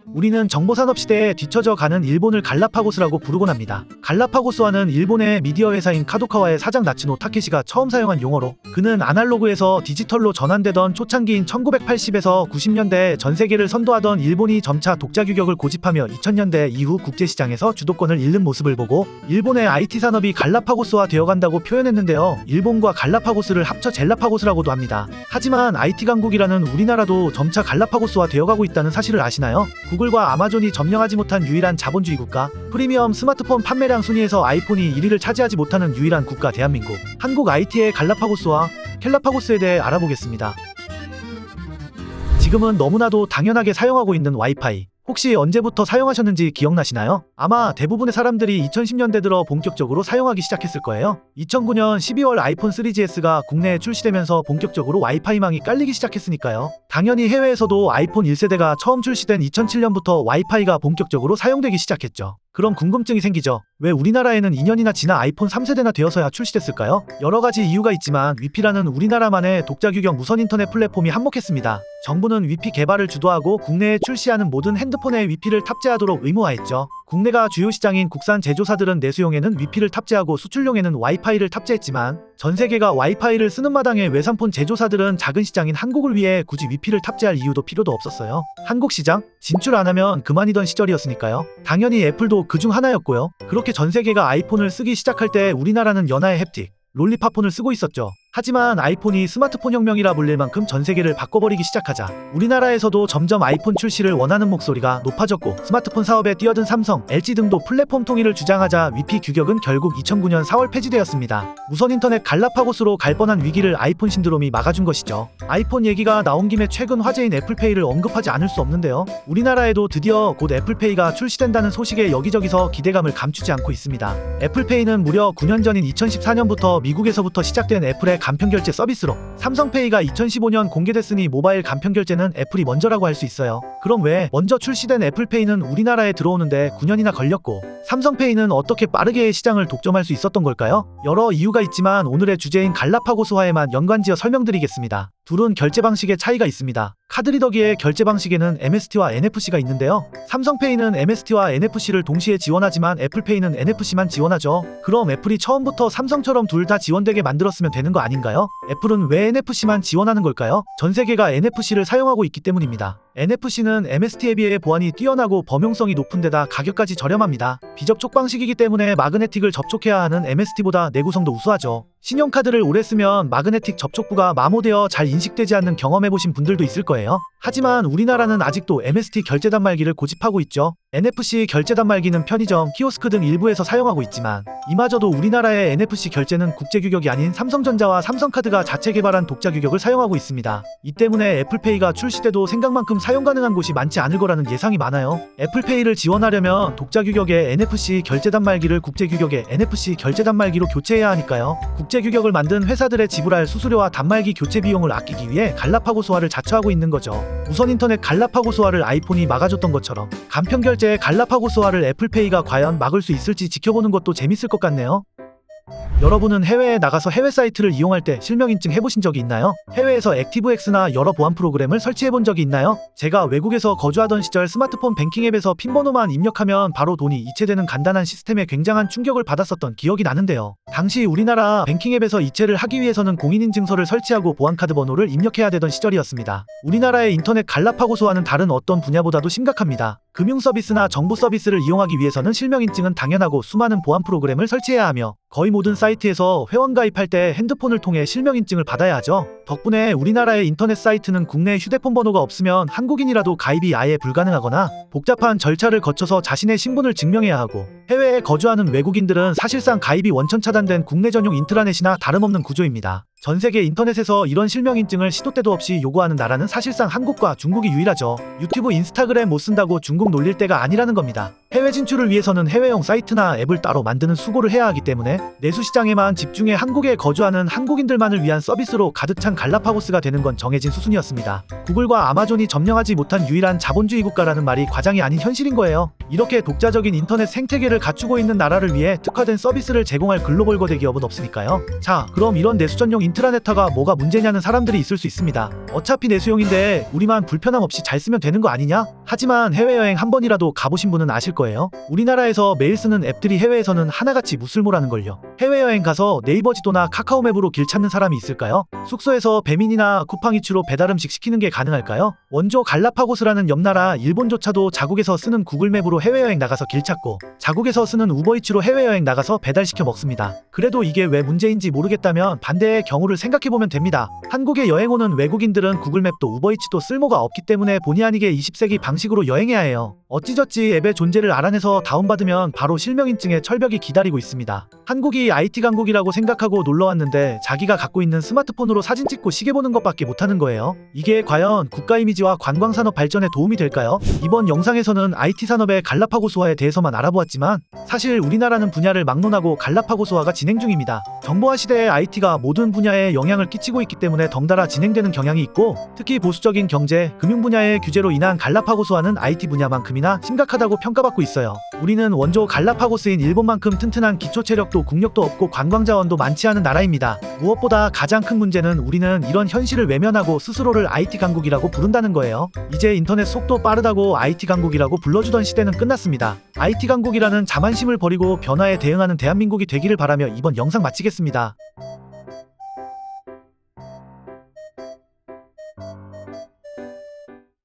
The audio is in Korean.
우리는 정보산업 시대에 뒤처져 가는 일본을 갈라파고스라고 부르곤 합니다. 갈라파고스와는 일본의 미디어 회사인 카도카와의 사장 나츠노 타케시가 처음 사용한 용어로, 그는 아날로그에서 디지털로 전환되던 초창기인 1980에서 90년대에 전 세계를 선도하던 일본이 점차 독자 규격을 고집하며 2000년대 이후 국제시장에서 주도권을 잃는 모습을 보고 일본의 IT 산업이 갈라파고스화 되어간다고 표현했는데요. 일본과 갈라파고스를 합쳐 젤라파고스라고도 합니다. 하지만 IT 강국이라는 우리나라도 점차 갈라파고스화 되어가고 있다는 사실을 아시나요? 구글과 아마존이 점령하지 못한 유일한 자본주의 국가, 프리미엄 스마트폰 판매량 순위에서 아이폰이 1위를 차지하지 못하는 유일한 국가 대한민국. 한국 IT의 갈라파고스와 켈라파고스에 대해 알아보겠습니다. 지금은 너무나도 당연하게 사용하고 있는 와이파이. 혹시 언제부터 사용하셨는지 기억나시나요? 아마 대부분의 사람들이 2010년대 들어 본격적으로 사용하기 시작했을 거예요. 2009년 12월 아이폰 3GS가 국내에 출시되면서 본격적으로 와이파이망이 깔리기 시작했으니까요. 당연히 해외에서도 아이폰 1세대가 처음 출시된 2007년부터 와이파이가 본격적으로 사용되기 시작했죠. 그럼 궁금증이 생기죠. 왜 우리나라에는 2년이나 지나 아이폰 3세대나 되어서야 출시됐을까요? 여러가지 이유가 있지만 위피라는 우리나라만의 독자 규격 무선 인터넷 플랫폼이 한몫했습니다. 정부는 위피 개발을 주도하고 국내에 출시하는 모든 핸드폰에 위피를 탑재하도록 의무화했죠. 국내가 주요 시장인 국산 제조사들은 내수용에는 위피를 탑재하고 수출용에는 와이파이를 탑재했지만 전 세계가 와이파이를 쓰는 마당에 외산폰 제조사들은 작은 시장인 한국을 위해 굳이 위피를 탑재할 이유도 필요도 없었어요. 한국 시장? 진출 안 하면 그만이던 시절이었으니까요. 당연히 애플도 그중 하나였고요. 그렇게 전 세계가 아이폰을 쓰기 시작할 때 우리나라는 연하의 햅틱, 롤리팝폰을 쓰고 있었죠. 하지만 아이폰이 스마트폰 혁명이라 불릴 만큼 전 세계를 바꿔버리기 시작하자 우리나라에서도 점점 아이폰 출시를 원하는 목소리가 높아졌고 스마트폰 사업에 뛰어든 삼성, LG 등도 플랫폼 통일을 주장하자 위피 규격은 결국 2009년 4월 폐지되었습니다. 무선 인터넷 갈라파고스로 갈 뻔한 위기를 아이폰 신드롬이 막아준 것이죠. 아이폰 얘기가 나온 김에 최근 화제인 애플페이를 언급하지 않을 수 없는데요. 우리나라에도 드디어 곧 애플페이가 출시된다는 소식에 여기저기서 기대감을 감추지 않고 있습니다. 애플페이는 무려 9년 전인 2014년부터 미국에서부터 시작된 애플의 간편결제 서비스로 삼성페이가 2015년 공개됐으니 모바일 간편결제는 애플이 먼저라고 할 수 있어요. 그럼 왜 먼저 출시된 애플페이는 우리나라에 들어오는데 9년이나 걸렸고 삼성페이는 어떻게 빠르게 시장을 독점할 수 있었던 걸까요? 여러 이유가 있지만 오늘의 주제인 갈라파고스화에만 연관지어 설명드리겠습니다. 둘은 결제 방식의 차이가 있습니다. 카드리더기의 결제 방식에는 MST와 NFC가 있는데요. 삼성페이는 MST와 NFC를 동시에 지원하지만 애플페이는 NFC만 지원하죠. 그럼 애플이 처음부터 삼성처럼 둘 다 지원되게 만들었으면 되는 거 아닌가요? 애플은 왜 NFC만 지원하는 걸까요? 전 세계가 NFC를 사용하고 있기 때문입니다. NFC는 MST에 비해 보안이 뛰어나고 범용성이 높은 데다 가격까지 저렴합니다. 비접촉 방식이기 때문에 마그네틱을 접촉해야 하는 MST보다 내구성도 우수하죠. 신용카드를 오래 쓰면 마그네틱 접촉부가 마모되어 잘 인식되지 않는 경험해보신 분들도 있을 거예요. 하지만 우리나라는 아직도 MST 결제 단말기를 고집하고 있죠. NFC 결제 단말기는 편의점, 키오스크 등 일부에서 사용하고 있지만 이마저도 우리나라의 NFC 결제는 국제 규격이 아닌 삼성전자와 삼성카드가 자체 개발한 독자 규격을 사용하고 있습니다. 이 때문에 애플페이가 출시돼도 생각만큼 사용 가능한 곳이 많지 않을 거라는 예상이 많아요. 애플페이를 지원하려면 독자 규격의 NFC 결제 단말기를 국제 규격의 NFC 결제 단말기로 교체해야 하니까요. 국제 규격을 만든 회사들의 지불할 수수료와 단말기 교체 비용을 아끼기 위해 갈라파고스화를 자처하고 있는 거죠. 무선 인터넷 갈라파고스화를 아이폰이 막아줬던 것처럼 간편 결제의 갈라파고스화를 애플페이가 과연 막을 수 있을지 지켜보는 것도 재밌을 것 같네요. 여러분은 해외에 나가서 해외 사이트를 이용할 때 실명인증 해보신 적이 있나요? 해외에서 액티브엑스나 여러 보안 프로그램을 설치해본 적이 있나요? 제가 외국에서 거주하던 시절 스마트폰 뱅킹 앱에서 핀 번호만 입력하면 바로 돈이 이체되는 간단한 시스템에 굉장한 충격을 받았었던 기억이 나는데요. 당시 우리나라 뱅킹 앱에서 이체를 하기 위해서는 공인인증서를 설치하고 보안카드 번호를 입력해야 되던 시절이었습니다. 우리나라의 인터넷 갈라파고스화는 다른 어떤 분야보다도 심각합니다. 금융 서비스나 정부 서비스를 이용하기 위해서는 실명인증은 당연하고 수많은 보안 프로그램을 설치해야 하며 거의 모든 사이트에서 회원 가입할 때 핸드폰을 통해 실명인증을 받아야 하죠. 덕분에 우리나라의 인터넷 사이트는 국내 휴대폰 번호가 없으면 한국인이라도 가입이 아예 불가능하거나 복잡한 절차를 거쳐서 자신의 신분을 증명해야 하고 해외에 거주하는 외국인들은 사실상 가입이 원천 차단된 국내 전용 인트라넷이나 다름없는 구조입니다. 전 세계 인터넷에서 이런 실명인증을 시도 때도 없이 요구하는 나라는 사실상 한국과 중국이 유일하죠. 유튜브, 인스타그램 못 쓴다고 중국 놀릴 때가 아니라는 겁니다. 해외 진출을 위해서는 해외용 사이트나 앱을 따로 만드는 수고를 해야 하기 때문에 내수시장에만 집중해 한국에 거주하는 한국인들만을 위한 서비스로 가득 찬 갈라파고스가 되는 건 정해진 수순이었습니다. 구글과 아마존이 점령하지 못한 유일한 자본주의 국가라는 말이 과장이 아닌 현실인 거예요. 이렇게 독자적인 인터넷 생태계를 갖추고 있는 나라를 위해 특화된 서비스를 제공할 글로벌 거대 기업은 없으니까요. 자, 그럼 이런 내수전용 인트라네타가 뭐가 문제냐는 사람들이 있을 수 있습니다. 어차피 내수용인데 우리만 불편함 없이 잘 쓰면 되는 거 아니냐? 하지만 해외여행 한 번이라도 가보신 분은 아실 거예요. 우리나라에서 매일 쓰는 앱들이 해외에서는 하나같이 무쓸모라는 걸요. 해외여행 가서 네이버 지도나 카카오맵으로 길 찾는 사람이 있을까요? 숙소에서 배민이나 쿠팡이츠로 배달음식 시키는 게 가능할까요? 원조 갈라파고스라는 옆나라 일본조차도 자국에서 쓰는 구글맵으로 해외여행 나가서 길 찾고 자국에서 쓰는 우버이츠로 해외여행 나가서 배달시켜 먹습니다. 그래도 이게 왜 문제인지 모르겠다면 반대의 경우를 생각해보면 됩니다. 한국에 여행 오는 외국인들은 구글맵도 우버이츠도 쓸모가 없기 때문에 본의 아니게 20세기 방식으로 여행해야 해요. 어찌저찌 앱의 존재를 알아내서 다운받으면 바로 실명인증의 철벽이 기다리고 있습니다. 한국이 IT 강국이라고 생각하고 놀러왔는데 자기가 갖고 있는 스마트폰으로 사진 찍고 시계 보는 것밖에 못하는 거예요. 이게 과연 국가 이미지와 관광산업 발전에 도움이 될까요? 이번 영상에서는 IT 산업의 갈라파고스화에 대해서만 알아보았지만 사실 우리나라는 분야를 막론하고 갈라파고스화가 진행 중입니다. 정보화 시대의 IT가 모든 분야에 영향을 끼치고 있기 때문에 덩달아 진행되는 경향이 있고 특히 보수적인 경제, 금융 분야의 규제로 인한 갈라파고스화는 IT 분야만큼이나 심각하다고 평가받고 있어요. 우리는 원조 갈라파고스인 일본만큼 튼튼한 기초체력도 국력도 없고 관광자원도 많지 않은 나라입니다. 무엇보다 가장 큰 문제는 우리는 이런 현실을 외면하고 스스로를 IT 강국이라고 부른다는 거예요. 이제 인터넷 속도 빠르다고 IT 강국이라고 불러주던 시대는 끝났습니다. IT 강국이라는 자만심을 버리고 변화에 대응하는 대한민국이 되기를 바라며 이번 영상 마치겠습니다.